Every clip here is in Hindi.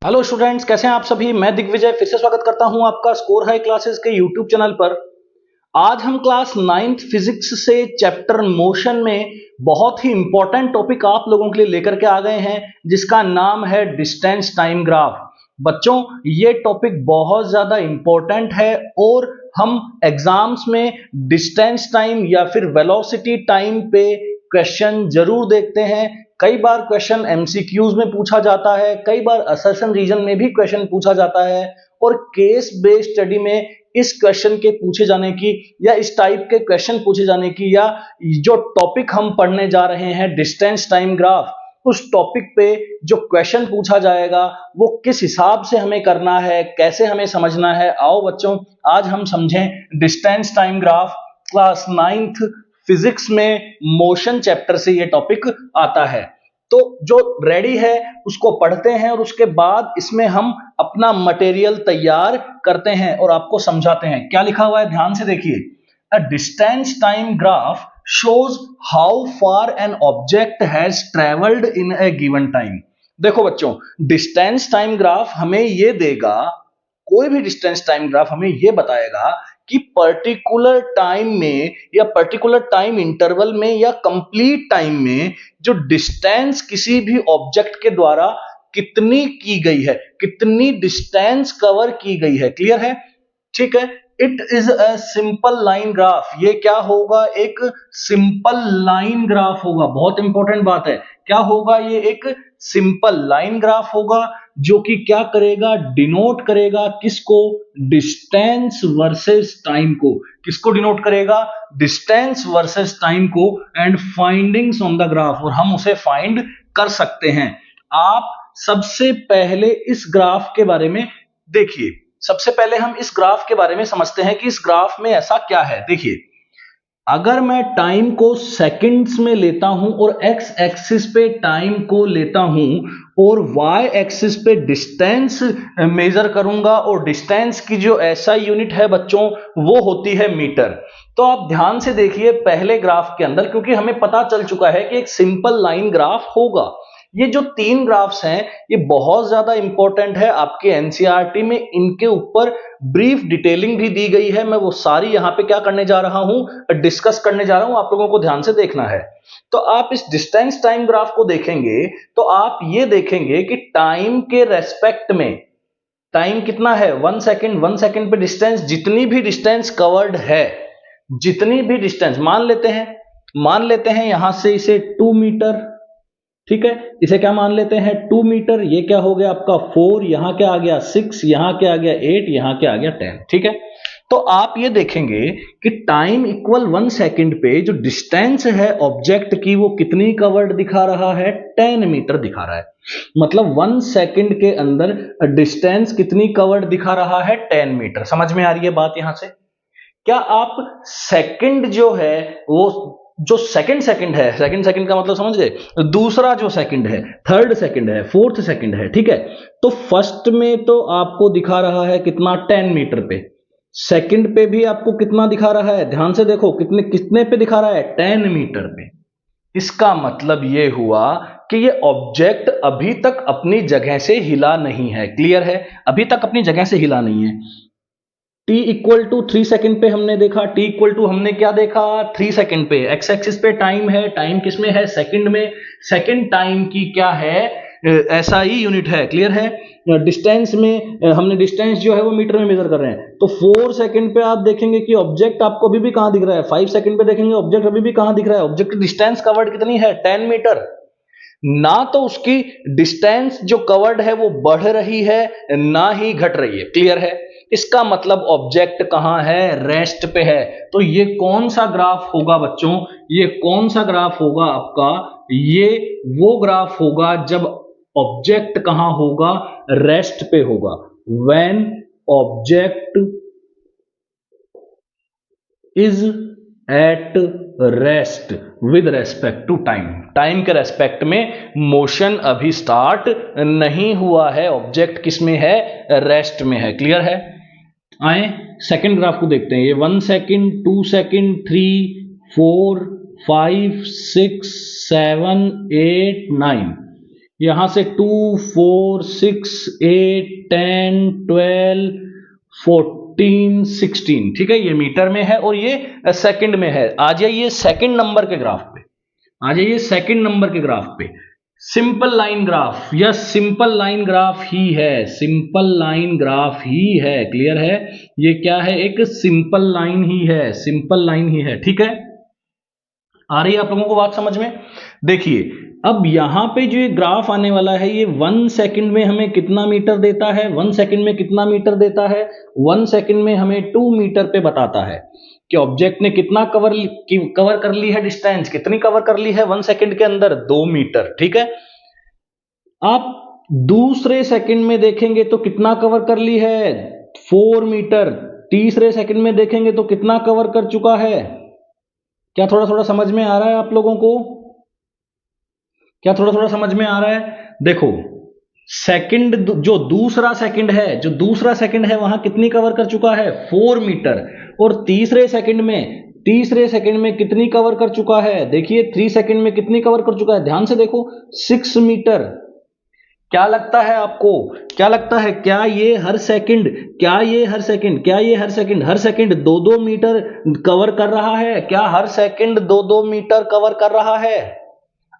हेलो स्टूडेंट्स, कैसे हैं आप सभी। मैं दिग्विजय फिर से स्वागत करता हूं आपका स्कोर हाई क्लासेस के यूट्यूब चैनल पर। आज हम क्लास 9th फिजिक्स से चैप्टर मोशन में बहुत ही इंपॉर्टेंट टॉपिक आप लोगों के लिए लेकर के आ गए हैं, जिसका नाम है डिस्टेंस टाइम ग्राफ। बच्चों, ये टॉपिक बहुत ज्यादा इंपॉर्टेंट है और हम एग्जाम्स में डिस्टेंस टाइम या फिर वेलोसिटी टाइम पे क्वेश्चन जरूर देखते हैं। कई बार क्वेश्चन एमसीक्यूज में पूछा जाता है, कई बार असर्शन रीजन में भी क्वेश्चन पूछा जाता है और केस बेस्ड स्टडी में इस क्वेश्चन के पूछे जाने की या इस टाइप के क्वेश्चन पूछे जाने की या जो टॉपिक हम पढ़ने जा रहे हैं डिस्टेंस टाइम ग्राफ, उस टॉपिक पे जो क्वेश्चन पूछा जाएगा वो किस हिसाब से हमें करना है, कैसे हमें समझना है। आओ बच्चों, आज हम समझें distance time graph. Class 9th physics में मोशन चैप्टर से ये टॉपिक आता है। तो जो रेडी है उसको पढ़ते हैं और उसके बाद इसमें हम अपना मटेरियल तैयार करते हैं और आपको समझाते हैं। क्या लिखा हुआ है ध्यान से देखिए। A distance time graph shows how far an object has traveled in a given time। देखो बच्चों, डिस्टेंस टाइम ग्राफ हमें ये देगा, कोई भी डिस्टेंस टाइम ग्राफ हमें ये बताएगा कि पर्टिकुलर टाइम में या पर्टिकुलर टाइम इंटरवल में या कंप्लीट टाइम में जो डिस्टेंस किसी भी ऑब्जेक्ट के द्वारा कितनी की गई है, कितनी डिस्टेंस कवर की गई है। क्लियर है? ठीक है। It is a simple line graph. ये क्या होगा? एक सिंपल लाइन ग्राफ होगा। बहुत इंपॉर्टेंट बात है। क्या होगा? ये एक सिंपल लाइन ग्राफ होगा जो कि क्या करेगा? डिनोट करेगा किसको? डिस्टेंस वर्सेस टाइम को। किसको डिनोट करेगा? डिस्टेंस वर्सेस टाइम को and findings on the graph. और हम उसे फाइंड कर सकते हैं। आप सबसे पहले इस ग्राफ के बारे में देखिए। सबसे पहले हम इस ग्राफ के बारे में समझते हैं कि इस ग्राफ में ऐसा क्या है। देखिए, अगर मैं टाइम को सेकंड्स में लेता हूं और एक्स एक्सिस पे टाइम को लेता हूं और वाई एक्सिस पे डिस्टेंस मेजर करूंगा, और डिस्टेंस की जो ऐसा यूनिट है बच्चों वो होती है मीटर। तो आप ध्यान से देखिए पहले ग्राफ के अंदर, क्योंकि हमें पता चल चुका है कि एक सिंपल लाइन ग्राफ होगा। ये जो तीन ग्राफ्स हैं ये बहुत ज्यादा इंपॉर्टेंट है आपके एनसीईआरटी में। इनके ऊपर ब्रीफ डिटेलिंग भी दी गई है। मैं वो सारी यहां पे क्या करने जा रहा हूं, डिस्कस करने जा रहा हूं। आप लोगों को ध्यान से देखना है। तो आप इस डिस्टेंस टाइम ग्राफ को देखेंगे तो आप ये देखेंगे कि टाइम के रेस्पेक्ट में टाइम कितना है? 1 सेकेंड। 1 सेकेंड पे डिस्टेंस, जितनी भी डिस्टेंस कवर्ड है, जितनी भी डिस्टेंस मान लेते हैं यहां से इसे 2 मीटर। ठीक है, इसे क्या मान लेते हैं? 2 मीटर। ये क्या हो गया आपका 4, यहां क्या आ गया 6, यहां क्या आ गया 8, यहां क्या आ गया 10। ठीक है, तो आप ये देखेंगे कि टाइम इक्वल 1 सेकेंड पे जो डिस्टेंस है ऑब्जेक्ट की वो कितनी कवर्ड दिखा रहा है? 10 मीटर दिखा रहा है। मतलब 1 सेकेंड के अंदर डिस्टेंस कितनी कवर्ड दिखा रहा है? 10 मीटर। समझ में आ रही है बात यहां से? क्या आप सेकंड जो है वो जो सेकंड है, सेकंड का मतलब समझ गए? दूसरा जो सेकंड है, थर्ड सेकंड है, फोर्थ सेकंड है। ठीक है, तो फर्स्ट में तो आपको दिखा रहा है कितना? 10 मीटर पे। सेकंड पे भी आपको कितना दिखा रहा है? ध्यान से देखो, कितने कितने पे दिखा रहा है? 10 मीटर पे। इसका मतलब ये हुआ कि ये ऑब्जेक्ट अभी तक अपनी जगह से हिला नहीं है। क्लियर है? अभी तक अपनी जगह से हिला नहीं है। t इक्वल टू 3 सेकेंड पे हमने देखा, t इक्वल टू हमने क्या देखा? 3 सेकेंड पे। एक्स एक्सिस पे टाइम है, टाइम किस में है? सेकेंड में। सेकेंड टाइम की क्या है? ऐसा ही यूनिट है। क्लियर है? डिस्टेंस में हमने डिस्टेंस जो है वो मीटर में मेजर कर रहे हैं। तो 4 सेकेंड पे आप देखेंगे कि ऑब्जेक्ट आपको अभी भी कहां दिख रहा है? 5 सेकेंड पे देखेंगे ऑब्जेक्ट अभी भी कहां दिख रहा है? ऑब्जेक्ट डिस्टेंस कवर्ड कितनी है? 10 मीटर। ना तो उसकी डिस्टेंस जो कवर्ड है वो बढ़ रही है, ना ही घट रही है। क्लियर है? इसका मतलब ऑब्जेक्ट कहां है? रेस्ट पे है। तो ये कौन सा ग्राफ होगा बच्चों? ये कौन सा ग्राफ होगा आपका? ये वो ग्राफ होगा जब ऑब्जेक्ट कहां होगा? रेस्ट पे होगा। When object is at rest with respect to time. Time के रेस्पेक्ट में मोशन अभी स्टार्ट नहीं हुआ है। ऑब्जेक्ट किस में है? रेस्ट में है। क्लियर है? आए सेकंड ग्राफ को देखते हैं। ये 1 सेकेंड, 2 सेकेंड, 3, 4, 5, 6, 7, 8, 9। यहां से 2, 4, 6, 8, 10, 12, 14, 16, ठीक है, ये मीटर में है और ये सेकंड में है। आ जाइए सेकंड नंबर के ग्राफ पे, आ जाइए सेकंड नंबर के ग्राफ पे। सिंपल लाइन ग्राफ, या सिंपल लाइन ग्राफ ही है, सिंपल लाइन ग्राफ ही है, क्लियर है? ये क्या है? एक सिंपल लाइन ही है, सिंपल लाइन ही है, ठीक है। आ रही है आप लोगों को बात समझ में? देखिए अब यहां पे जो ये ग्राफ आने वाला है, ये 1 सेकंड में हमें कितना मीटर देता है? 1 सेकंड में कितना मीटर देता है? 1 सेकंड में हमें 2 मीटर पे बताता है कि ऑब्जेक्ट ने कितना कवर कर ली है, डिस्टेंस कितनी कवर कर ली है 1 सेकंड के अंदर? 2 मीटर, ठीक है। आप दूसरे सेकंड में देखेंगे तो कितना कवर कर ली है? 4 मीटर। तीसरे सेकंड में देखेंगे तो कितना कवर कर चुका है? क्या थोड़ा थोड़ा समझ में आ रहा है आप लोगों को? क्या थोड़ा थोड़ा समझ में आ रहा है? देखो सेकंड, जो दूसरा सेकंड है, जो दूसरा सेकंड है वहां कितनी कवर कर चुका है? 4 मीटर। और तीसरे सेकंड में कितनी कवर कर चुका है? देखिए 3 सेकंड में कितनी कवर कर चुका है? ध्यान से देखो, 6 मीटर। क्या लगता है आपको? क्या लगता है? क्या ये हर सेकंड, हर सेकंड 2-2 मीटर कवर कर रहा है? क्या हर सेकंड 2-2 मीटर कवर कर रहा है?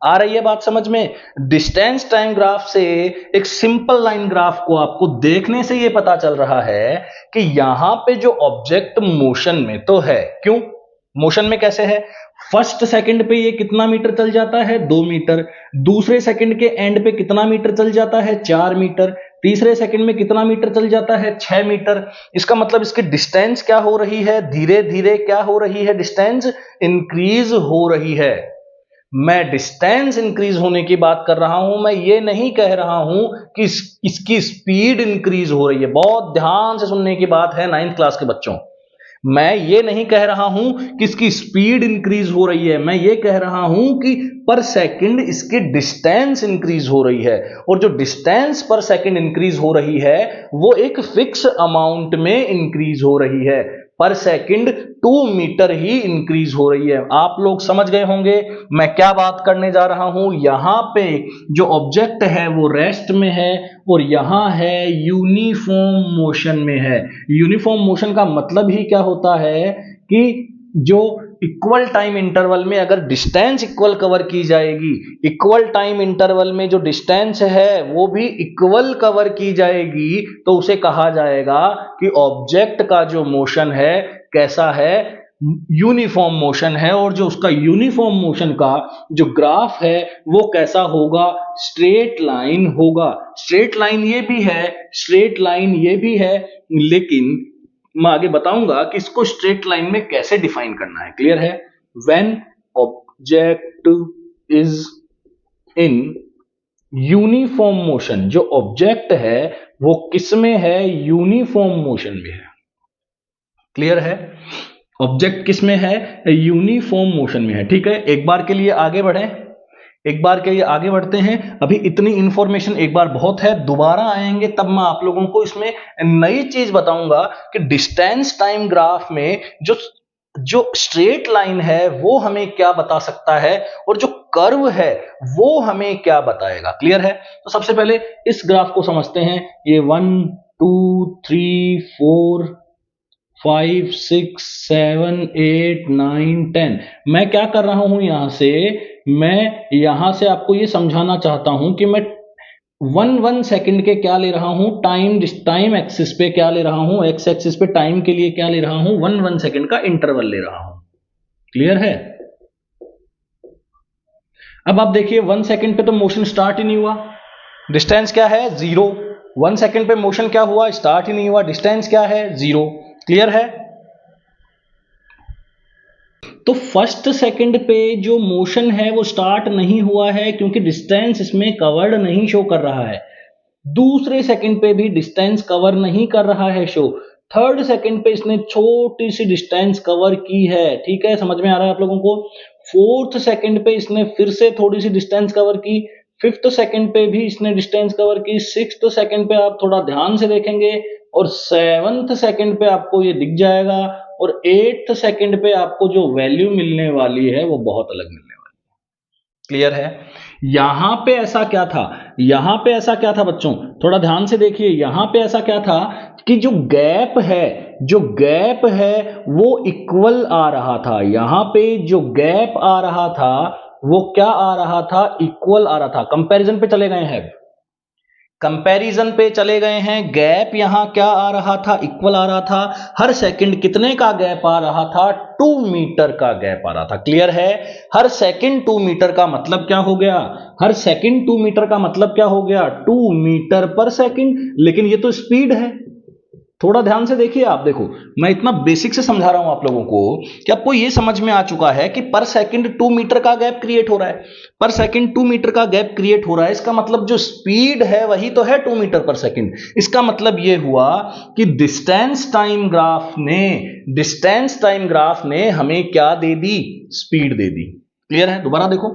आ रही है बात समझ में? डिस्टेंस टाइम ग्राफ से एक सिंपल लाइन ग्राफ को आपको देखने से यह पता चल रहा है कि यहां पे जो ऑब्जेक्ट मोशन में तो है, क्यों मोशन में कैसे है? फर्स्ट सेकंड पे ये कितना मीटर चल जाता है? 2 मीटर। दूसरे सेकंड के एंड पे कितना मीटर चल जाता है? 4 मीटर। तीसरे सेकंड में कितना मीटर चल जाता है? 6 मीटर। इसका मतलब इसकी डिस्टेंस क्या हो रही है? धीरे धीरे क्या हो रही है? डिस्टेंस इंक्रीज हो रही है। मैं डिस्टेंस इंक्रीज होने की बात कर रहा हूं, मैं ये नहीं कह रहा हूं कि इसकी स्पीड इंक्रीज हो रही है। बहुत ध्यान से सुनने की बात है 9th क्लास के बच्चों। मैं ये नहीं कह रहा हूं कि इसकी स्पीड इंक्रीज हो रही है, मैं ये कह रहा हूं कि पर सेकंड इसकी डिस्टेंस इंक्रीज हो रही है। और जो डिस्टेंस पर सेकंड इंक्रीज हो रही है वो एक फिक्स अमाउंट में इंक्रीज हो रही है। पर सेकंड 2 मीटर ही इंक्रीज हो रही है। आप लोग समझ गए होंगे मैं क्या बात करने जा रहा हूं। यहां पे जो ऑब्जेक्ट है वो रेस्ट में है और यहां है यूनिफॉर्म मोशन में है। यूनिफॉर्म मोशन का मतलब ही क्या होता है कि जो इक्वल टाइम इंटरवल में अगर डिस्टेंस इक्वल कवर की जाएगी, इक्वल टाइम इंटरवल में जो डिस्टेंस है वो भी इक्वल कवर की जाएगी, तो उसे कहा जाएगा कि ऑब्जेक्ट का जो मोशन है कैसा है? यूनिफॉर्म मोशन है। और जो उसका यूनिफॉर्म मोशन का जो ग्राफ है वो कैसा होगा? स्ट्रेट लाइन होगा। स्ट्रेट लाइन ये भी है, स्ट्रेट लाइन ये भी है, लेकिन मैं आगे बताऊंगा कि इसको स्ट्रेट लाइन में कैसे डिफाइन करना है, क्लियर है? When object is in uniform motion, जो ऑब्जेक्ट है वो किस में है? यूनिफॉर्म मोशन में है, क्लियर है? ऑब्जेक्ट किस में है? यूनिफॉर्म मोशन में है, ठीक है। एक बार के लिए आगे बढ़े, एक बार के लिए आगे बढ़ते हैं। अभी इतनी इंफॉर्मेशन एक बार बहुत है, दोबारा आएंगे तब मैं आप लोगों को इसमें नई चीज बताऊंगा कि डिस्टेंस टाइम ग्राफ में जो जो स्ट्रेट लाइन है वो हमें क्या बता सकता है और जो कर्व है वो हमें क्या बताएगा, क्लियर है? तो सबसे पहले इस ग्राफ को समझते हैं। ये 1 2 3 4 5 6 7 8 9 10। मैं क्या कर रहा हूं यहां से? मैं यहां से आपको यह समझाना चाहता हूं कि मैं 1 सेकंड के क्या ले रहा हूं? टाइम एक्सिस पे क्या ले रहा हूं? एक्स एक्सिस पे टाइम के लिए क्या ले रहा हूं? 1 सेकंड का इंटरवल ले रहा हूं, क्लियर है? अब आप देखिए 1 सेकंड पे तो मोशन स्टार्ट ही नहीं हुआ, डिस्टेंस क्या है? 0। 1 सेकंड पे मोशन क्या हुआ? स्टार्ट ही नहीं हुआ, डिस्टेंस क्या है? 0, क्लियर है? तो फर्स्ट सेकंड पे जो मोशन है वो स्टार्ट नहीं हुआ है क्योंकि डिस्टेंस इसमें कवर्ड नहीं शो कर रहा है। दूसरे सेकंड पे भी डिस्टेंस कवर नहीं कर रहा है शो। थर्ड सेकंड पे इसने छोटी सी डिस्टेंस कवर की है, ठीक है, समझ में आ रहा है आप लोगों को? फोर्थ सेकंड पे इसने फिर से थोड़ी सी डिस्टेंस कवर की। फिफ्थ सेकंड पे भी इसने डिस्टेंस कवर की। सिक्स्थ सेकंड पे आप थोड़ा ध्यान से देखेंगे और सेवंथ सेकंड पे आपको ये दिख जाएगा। और एट्थ सेकंड पे आपको जो वैल्यू मिलने वाली है वो बहुत अलग मिलने वाली है, क्लियर है? यहां पे ऐसा क्या था, यहां पे ऐसा क्या था बच्चों, थोड़ा ध्यान से देखिए, यहां पे ऐसा क्या था कि जो गैप है, जो गैप है वो इक्वल आ रहा था। यहां पे जो गैप आ रहा था वो क्या आ रहा था, इक्वल आ रहा था। कंपैरिजन पे चले गए हैं, कंपैरिजन पे चले गए हैं, गैप यहां क्या आ रहा था, इक्वल आ रहा था। हर सेकंड कितने का गैप आ रहा था, 2 मीटर का गैप आ रहा था। क्लियर है? हर सेकंड 2 मीटर का मतलब क्या हो गया, हर सेकंड 2 मीटर का मतलब क्या हो गया, 2 मीटर पर सेकंड। लेकिन ये तो स्पीड है, थोड़ा ध्यान से देखिए आप, देखो मैं इतना बेसिक से समझा रहा हूं आप लोगों को कि आपको ये समझ में आ चुका है कि पर सेकंड 2 मीटर का गैप क्रिएट हो रहा है, पर सेकंड 2 मीटर का गैप क्रिएट हो रहा है। इसका मतलब जो स्पीड है वही तो है 2 मीटर पर सेकंड। इसका मतलब ये हुआ कि डिस्टेंस टाइम ग्राफ ने हमें क्या दे दी, स्पीड दे दी। क्लियर है? दोबारा देखो,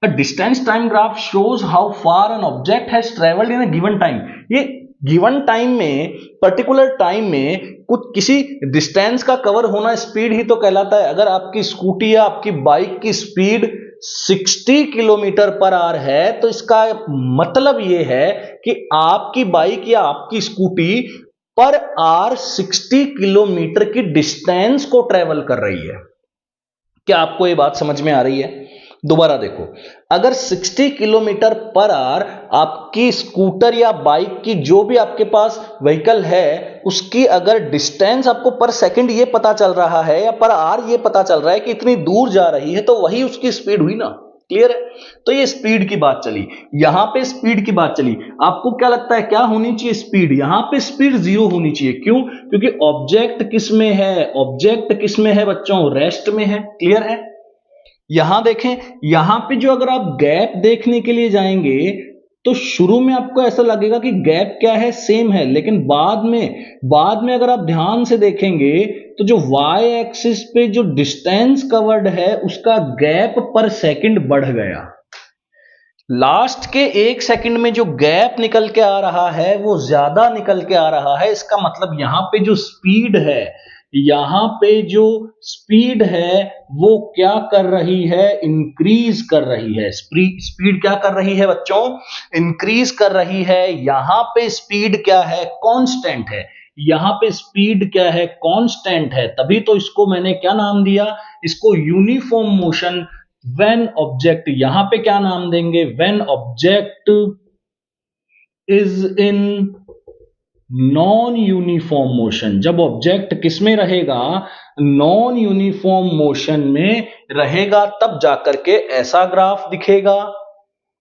a distance time graph shows how far an object has traveled in a given time। ये गिवन टाइम में, पर्टिकुलर टाइम में कुछ किसी डिस्टेंस का कवर होना स्पीड ही तो कहलाता है। अगर आपकी स्कूटी या आपकी बाइक की स्पीड 60 किलोमीटर पर आवर है तो इसका मतलब यह है कि आपकी बाइक या आपकी स्कूटी पर आवर 60 किलोमीटर की डिस्टेंस को ट्रेवल कर रही है। क्या आपको यह बात समझ में आ रही है? दोबारा देखो, अगर 60 किलोमीटर पर आवर आपकी स्कूटर या बाइक की जो भी आपके पास व्हीकल है उसकी अगर डिस्टेंस आपको पर सेकंड ये पता चल रहा है या पर आवर ये पता चल रहा है कि इतनी दूर जा रही है, तो वही उसकी स्पीड हुई ना। क्लियर है? तो ये स्पीड की बात चली, यहां पे स्पीड की बात चली। आपको क्या लगता है क्या होनी चाहिए स्पीड? यहां पे स्पीड 0 होनी चाहिए। क्यों? क्योंकि ऑब्जेक्ट किस में है, ऑब्जेक्ट किस में है बच्चों, रेस्ट में है। क्लियर है? यहां देखें, यहां पे जो अगर आप गैप देखने के लिए जाएंगे तो शुरू में आपको ऐसा लगेगा कि गैप क्या है, सेम है, लेकिन बाद में अगर आप ध्यान से देखेंगे तो जो y एक्सिस पे जो डिस्टेंस कवर्ड है उसका गैप पर सेकंड बढ़ गया। लास्ट के 1 सेकंड में जो गैप निकल के आ रहा है वो ज्यादा निकल के आ रहा है। इसका मतलब यहां पे जो स्पीड है, यहां पे जो स्पीड है वो क्या कर रही है, इंक्रीज कर रही है। स्पीड क्या कर रही है बच्चों, इंक्रीज कर रही है। यहां पे स्पीड क्या है, कांस्टेंट है। यहां पे स्पीड क्या है, कांस्टेंट है। तभी तो इसको मैंने क्या नाम दिया, इसको यूनिफॉर्म मोशन व्हेन ऑब्जेक्ट, यहां पे क्या नाम देंगे, when object is in non uniform motion. जब ऑब्जेक्ट किस में रहेगा, नॉन यूनिफॉर्म मोशन में रहेगा, तब जाकर के ऐसा ग्राफ दिखेगा।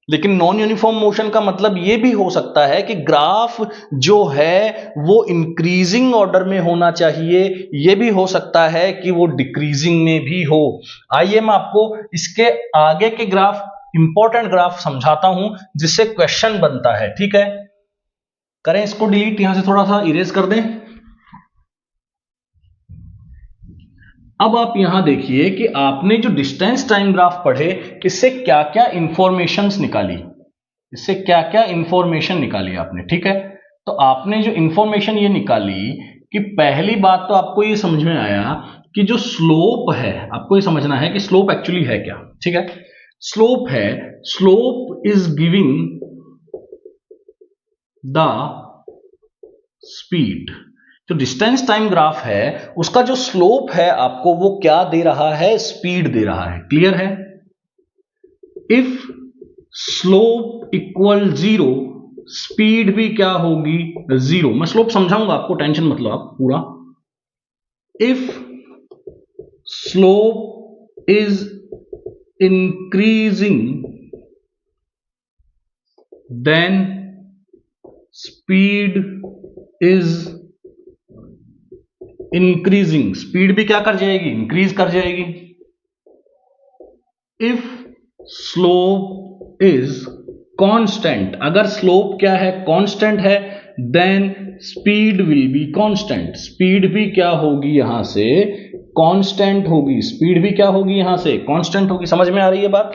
लेकिन नॉन यूनिफॉर्म मोशन का मतलब यह भी हो सकता है कि ग्राफ जो है वो इंक्रीजिंग ऑर्डर में होना चाहिए, यह भी हो सकता है कि वो डिक्रीजिंग में भी हो। आइए मैं आपको इसके आगे के ग्राफ, इंपॉर्टेंट ग्राफ समझाता हूं जिससे क्वेश्चन बनता है। ठीक है, करें इसको डिलीट, यहां से थोड़ा सा इरेज कर दें। अब आप यहां देखिए कि आपने जो डिस्टेंस टाइम ग्राफ पढ़े इससे क्या क्या इंफॉर्मेशंस निकाली, इससे क्या क्या इंफॉर्मेशन निकाली आपने। ठीक है, तो आपने जो इंफॉर्मेशन ये निकाली कि पहली बात तो आपको ये समझ में आया कि जो स्लोप है, आपको ये समझना है कि स्लोप एक्चुअली है क्या। ठीक है, स्लोप है, slope is giving the speed. जो डिस्टेंस टाइम ग्राफ है उसका जो स्लोप है आपको वो क्या दे रहा है, स्पीड दे रहा है। क्लियर है? इफ स्लोप इक्वल 0, स्पीड भी क्या होगी, 0। मैं स्लोप समझाऊंगा आपको, टेंशन मत लो आप पूरा। If slope is increasing then speed is increasing. Speed भी क्या कर जाएगी, इंक्रीज कर जाएगी। इफ स्लोप इज कांस्टेंट, अगर स्लोप क्या है, कांस्टेंट है, then speed will be constant. Speed भी क्या होगी, यहां से कांस्टेंट होगी। स्पीड भी क्या होगी, यहां से कांस्टेंट होगी। समझ में आ रही है बात?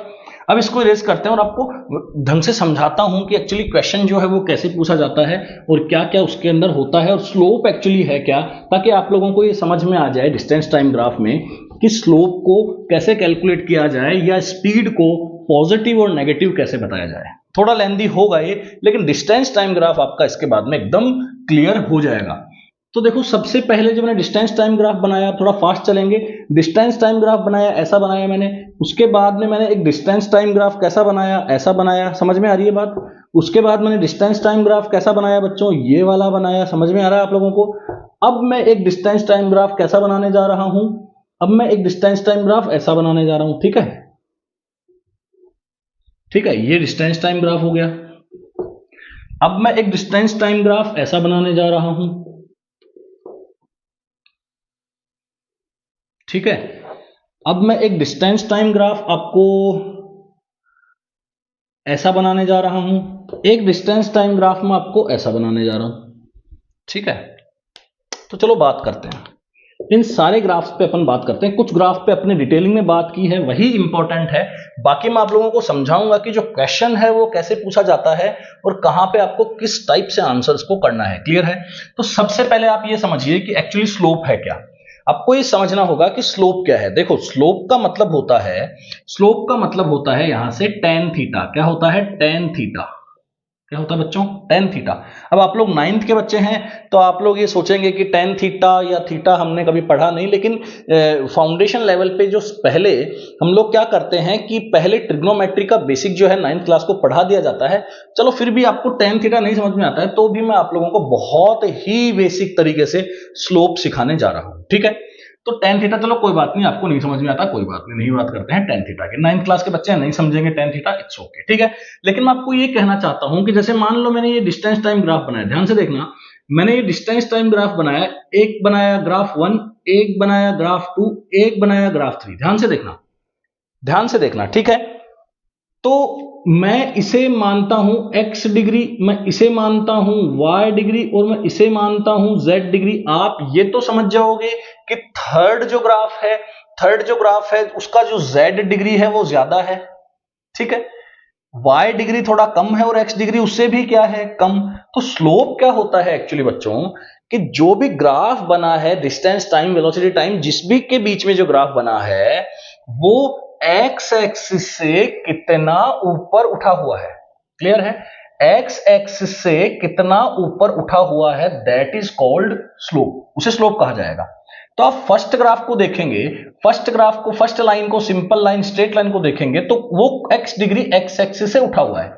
अब इसको इरेज करते हैं और आपको ढंग से समझाता हूं कि एक्चुअली क्वेश्चन जो है वो कैसे पूछा जाता है और क्या क्या उसके अंदर होता है और स्लोप एक्चुअली है क्या, ताकि आप लोगों को ये समझ में आ जाए डिस्टेंस टाइम ग्राफ में कि स्लोप को कैसे कैलकुलेट किया जाए या स्पीड को पॉजिटिव और नेगेटिव कैसे बताया जाए। थोड़ा लेंदी होगा ये, लेकिन डिस्टेंस टाइम ग्राफ आपका इसके बाद में एकदम क्लियर हो जाएगा। तो देखो सबसे पहले जो मैंने डिस्टेंस टाइम ग्राफ बनाया, थोड़ा फास्ट चलेंगे। डिस्टेंस टाइम ग्राफ बनाया, ऐसा बनाया मैंने। उसके बाद में मैंने एक डिस्टेंस टाइम ग्राफ कैसा बनाया, ऐसा बनाया। समझ में आ रही है बात। उसके बाद मैंने डिस्टेंस टाइम ग्राफ कैसा बनाया बच्चों, ये वाला बनाया। समझ में आ रहा है आप लोगों को। अब मैं एक डिस्टेंस टाइम ग्राफ कैसा बनाने जा रहा हूं, अब मैं एक डिस्टेंस टाइम ग्राफ ऐसा बनाने जा रहा हूं। ठीक है, ठीक है, ये डिस्टेंस टाइम ग्राफ हो गया। अब मैं एक डिस्टेंस टाइम ग्राफ ऐसा बनाने जा रहा हूं। ठीक है, अब मैं एक डिस्टेंस टाइम ग्राफ आपको ऐसा बनाने जा रहा हूं। एक डिस्टेंस टाइम ग्राफ में आपको ऐसा बनाने जा रहा हूं। ठीक है, तो चलो बात करते हैं इन सारे ग्राफ्स पे। अपन बात करते हैं, कुछ ग्राफ पे अपने डिटेलिंग में बात की है, वही इंपॉर्टेंट है। बाकी मैं आप लोगों को समझाऊंगा कि जो क्वेश्चन है वो कैसे पूछा जाता है और कहां पे आपको किस टाइप से आंसर्स को करना है। क्लियर है। तो सबसे पहले आप ये समझिए कि एक्चुअली स्लोप है क्या। आपको ये समझना होगा कि स्लोप क्या है। देखो स्लोप का मतलब होता है, स्लोप का मतलब होता है यहां से टेन थीटा। क्या होता है, टेन थीटा। क्या होता है बच्चों, टेन थीटा। अब आप लोग नाइन्थ के बच्चे हैं तो आप लोग ये सोचेंगे कि टेन थीटा या थीटा हमने कभी पढ़ा नहीं, लेकिन फाउंडेशन लेवल पे जो पहले हम लोग क्या करते हैं कि पहले ट्रिग्नोमेट्री का बेसिक जो है नाइन्थ क्लास को पढ़ा दिया जाता है। चलो फिर भी आपको टेन थीटा नहीं समझ में आता है तो भी मैं आप लोगों को बहुत ही बेसिक तरीके से स्लोप सिखाने जा रहा हूं। ठीक है, तो टेन थीटा चलो कोई बात नहीं, आपको नहीं समझ में आता कोई बात नहीं, नहीं बात करते हैं टेन थीटा की। नाइन्थ क्लास के बच्चे नहीं समझेंगे टेन थीटा, इट्स ओके। ठीक है, लेकिन मैं आपको ये कहना चाहता हूं कि जैसे मान लो मैंने ये डिस्टेंस टाइम ग्राफ बनाया, ध्यान से देखना। मैंने ये डिस्टेंस टाइम ग्राफ बनाया, एक बनाया ग्राफ 1, एक बनाया ग्राफ 2, एक बनाया ग्राफ 3। ध्यान से देखना, ध्यान से देखना। ठीक है, तो मैं इसे मानता हूं x डिग्री, मैं इसे मानता हूं y डिग्री और मैं इसे मानता हूं z डिग्री। आप ये तो समझ जाओगे कि थर्ड जो ग्राफ है, थर्ड जो ग्राफ है उसका जो z डिग्री है वो ज्यादा है। ठीक है, y डिग्री थोड़ा कम है और x डिग्री उससे भी क्या है, कम। तो स्लोप क्या होता है एक्चुअली बच्चों, कि जो भी ग्राफ बना है डिस्टेंस टाइम वेलोसिटी टाइम जिस भी के बीच में जो ग्राफ बना है वो एक्स एक्सिस से कितना ऊपर उठा हुआ है। क्लियर है, एक्स एक्सिस से कितना ऊपर उठा हुआ है, दैट इज कॉल्ड स्लोप, उसे स्लोप कहा जाएगा। तो आप फर्स्ट ग्राफ को देखेंगे, फर्स्ट ग्राफ को, फर्स्ट लाइन को, सिंपल लाइन स्ट्रेट लाइन को देखेंगे तो वो x डिग्री एक्स एक्सिस से उठा हुआ है।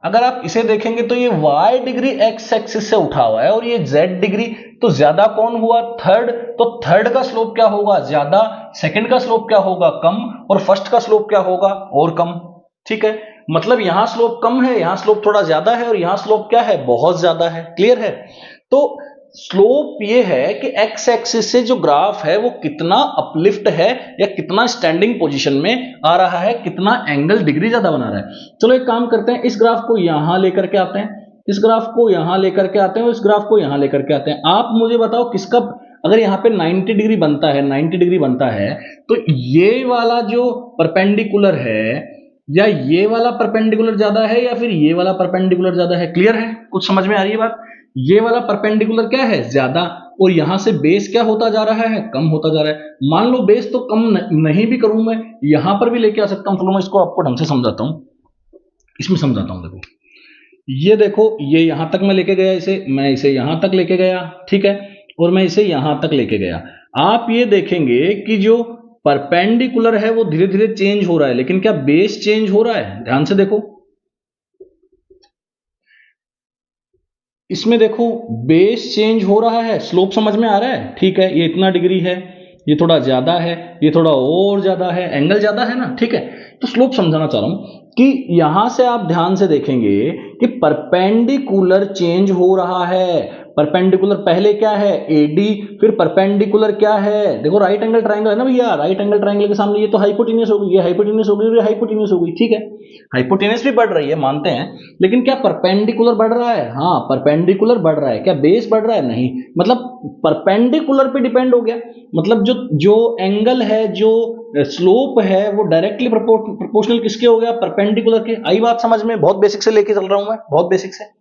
अगर आप इसे देखेंगे तो ये y डिग्री एक्स एक्सिस से उठा हुआ है और ये z डिग्री, तो ज्यादा कौन हुआ, थर्ड। तो थर्ड का स्लोप क्या होगा, ज्यादा। सेकंड का स्लोप क्या होगा, कम। और फर्स्ट का स्लोप क्या होगा, और कम। ठीक है, मतलब यहां स्लोप कम है, यहां स्लोप थोड़ा ज्यादा है और यहां स्लोप क्या है, बहुत ज्यादा है। क्लियर है। तो स्लोप ये है कि एक्स एक्सिस से जो ग्राफ है वो कितना अपलिफ्ट है या कितना स्टैंडिंग पोजीशन में आ रहा है, कितना एंगल डिग्री ज्यादा बना रहा है। चलो एक काम करते हैं, इस ग्राफ को यहां लेकर के आते हैं, इस ग्राफ को यहां लेकर के आते हैं और इस ग्राफ को यहां लेकर के आते हैं। आप मुझे बताओ किसका, अगर यहां पे 90 डिग्री बनता है, 90 डिग्री बनता है तो ये वाला जो परपेंडिकुलर है या ये वाला परपेंडिकुलर ज्यादा है या फिर ये वाला परपेंडिकुलर ज्यादा है। क्लियर है, कुछ समझ में आ रही है बात। ये वाला परपेंडिकुलर क्या है, ज्यादा, और यहां से बेस क्या होता जा रहा है, कम होता जा रहा है। मान लो बेस तो कम नहीं भी करूं मैं, यहां पर भी लेके आ सकता हूं। चलो मैं इसको आपको ढंग से समझाता हूं, इसमें समझाता हूं। देखो ये देखो, ये यहां तक मैं लेके गया, इसे मैं इसे यहां तक लेके गया। ठीक है, और मैं इसे यहां तक लेके गया। आप ये देखेंगे कि जो परपेंडिकुलर है वो धीरे धीरे चेंज हो रहा है, लेकिन क्या बेस चेंज हो रहा है, ध्यान से देखो। इसमें देखो बेस चेंज हो रहा है, स्लोप समझ में आ रहा है। ठीक है, ये इतना डिग्री है, ये थोड़ा ज्यादा है, ये थोड़ा और ज्यादा है, एंगल ज्यादा है ना। ठीक है, तो स्लोप समझाना चाह रहा हूं कि यहां से आप ध्यान से देखेंगे कि परपेंडिकुलर चेंज हो रहा है। परपेंडिकुलर पहले क्या है, एडी, फिर परपेंडिकुलर क्या है, देखो राइट एंगल ट्रायंगल है ना भैया, राइट एंगल ट्रायंगल के सामने ये तो हाइपोटेन्यूस हो गई, ये हाइपोटेन्यूस हो गई और ये हाइपोटेन्यूस हो गई। ठीक है, हाइपोटेन्यूस भी बढ़ रही है मानते हैं, लेकिन क्या परपेंडिकुलर बढ़ रहा है, हाँ परपेंडिकुलर बढ़ रहा है। क्या बेस बढ़ रहा है, नहीं। मतलब परपेंडिकुलर पे डिपेंड हो गया, मतलब जो जो एंगल है, जो स्लोप है वो डायरेक्टली प्रोपोर्शनल किसके हो गया, परपेंडिकुलर के। आई बात समझ में, बहुत बेसिक से लेके चल रहा हूं मैं, बहुत बेसिक से।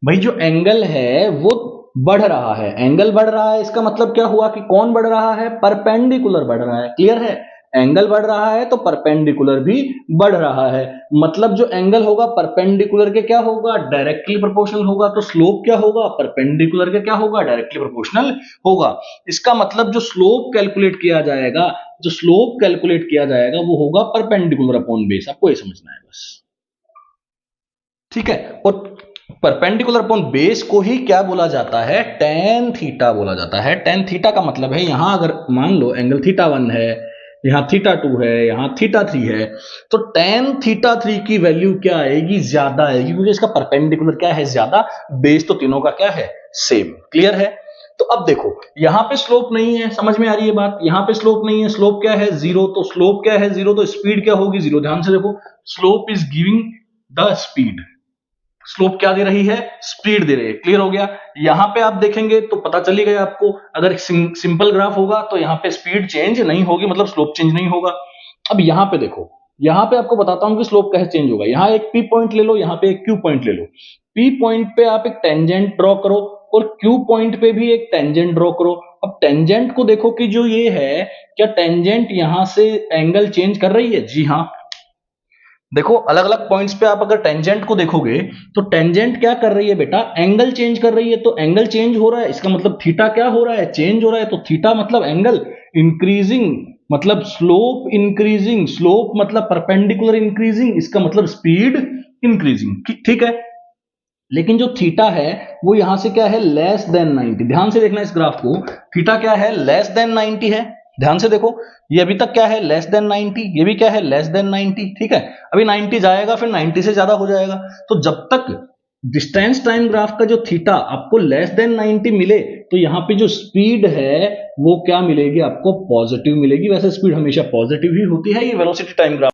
भाई जो एंगल है वो बढ़ रहा है, एंगल बढ़ रहा है, इसका मतलब क्या हुआ कि कौन बढ़ रहा है, परपेंडिकुलर बढ़ रहा है। क्लियर है, एंगल बढ़ रहा है तो परपेंडिकुलर भी बढ़ रहा है, मतलब जो एंगल होगा परपेंडिकुलर के क्या होगा, डायरेक्टली प्रोपोर्शनल होगा, तो स्लोप क्या होगा, परपेंडिकुलर के क्या होगा, डायरेक्टली प्रोपोर्शनल होगा। इसका मतलब जो स्लोप कैलकुलेट किया जाएगा, वो होगा परपेंडिकुलर अपॉन बेस। आपको ये समझना है बस, ठीक है। और परपेंडिकुलर अपॉन बेस को ही क्या बोला जाता है, टेन थीटा बोला जाता है। टेन थीटा का मतलब है, यहां अगर मान लो एंगल थीटा 1 है, यहां थीटा 2 है, यहां थीटा 3 है, तो टेन थीटा 3 की वैल्यू क्या आएगी, ज्यादा आएगी, क्योंकि इसका परपेंडिकुलर क्या है, ज्यादा, बेस तो तीनों का क्या है, सेम। क्लियर है। तो अब देखो यहां पे स्लोप नहीं है, समझ में आ रही है बात, यहां पे स्लोप नहीं है, स्लोप क्या है, जीरो। तो स्लोप क्या है, जीरो, तो स्पीड क्या होगी, जीरो। ध्यान से देखो, slope is giving the speed, slope क्या दे रही है, स्पीड दे रही है। क्लियर हो गया। यहां पे आप देखेंगे तो पता चली गया आपको, अगर सिंपल ग्राफ होगा तो यहां पे स्पीड चेंज नहीं होगी, मतलब स्लोप चेंज नहीं होगा। अब यहां पे देखो, यहां पे आपको बताता हूं कि स्लोप कैसे चेंज होगा। यहां एक पी पॉइंट ले लो, यहां पे एक क्यू पॉइंट ले लो। पी पॉइंट पे आप एक टेंजेंट ड्रॉ करो और क्यू पॉइंट पे भी एक टेंजेंट ड्रॉ करो। अब टेंजेंट को देखो कि जो ये है, क्या टेंजेंट यहां से एंगल चेंज कर रही है, जी हां। देखो अलग अलग पॉइंट्स पे आप अगर टेंजेंट को देखोगे तो टेंजेंट क्या कर रही है बेटा, एंगल चेंज कर रही है। तो एंगल चेंज हो रहा है, इसका मतलब थीटा क्या हो रहा है, चेंज हो रहा है। तो थीटा मतलब एंगल, इंक्रीजिंग मतलब स्लोप इंक्रीजिंग, स्लोप मतलब परपेंडिकुलर इंक्रीजिंग, इसका मतलब स्पीड इंक्रीजिंग। ठीक है। लेकिन जो थीटा है वो यहां से क्या है, लेस देन 90। ध्यान से देखना इस ग्राफ को, थीटा क्या है, लेस देन 90 है। ध्यान से देखो, ये अभी तक क्या है, लेस देन 90, ये भी क्या है, लेस देन 90। ठीक है। अभी 90 जाएगा, फिर 90 से ज्यादा हो जाएगा। तो जब तक डिस्टेंस टाइम ग्राफ का जो थीटा आपको लेस देन 90 मिले, तो यहां पे जो स्पीड है वो क्या मिलेगी आपको, पॉजिटिव मिलेगी। वैसे स्पीड हमेशा पॉजिटिव ही होती है, ये वेलोसिटी टाइम ग्राफ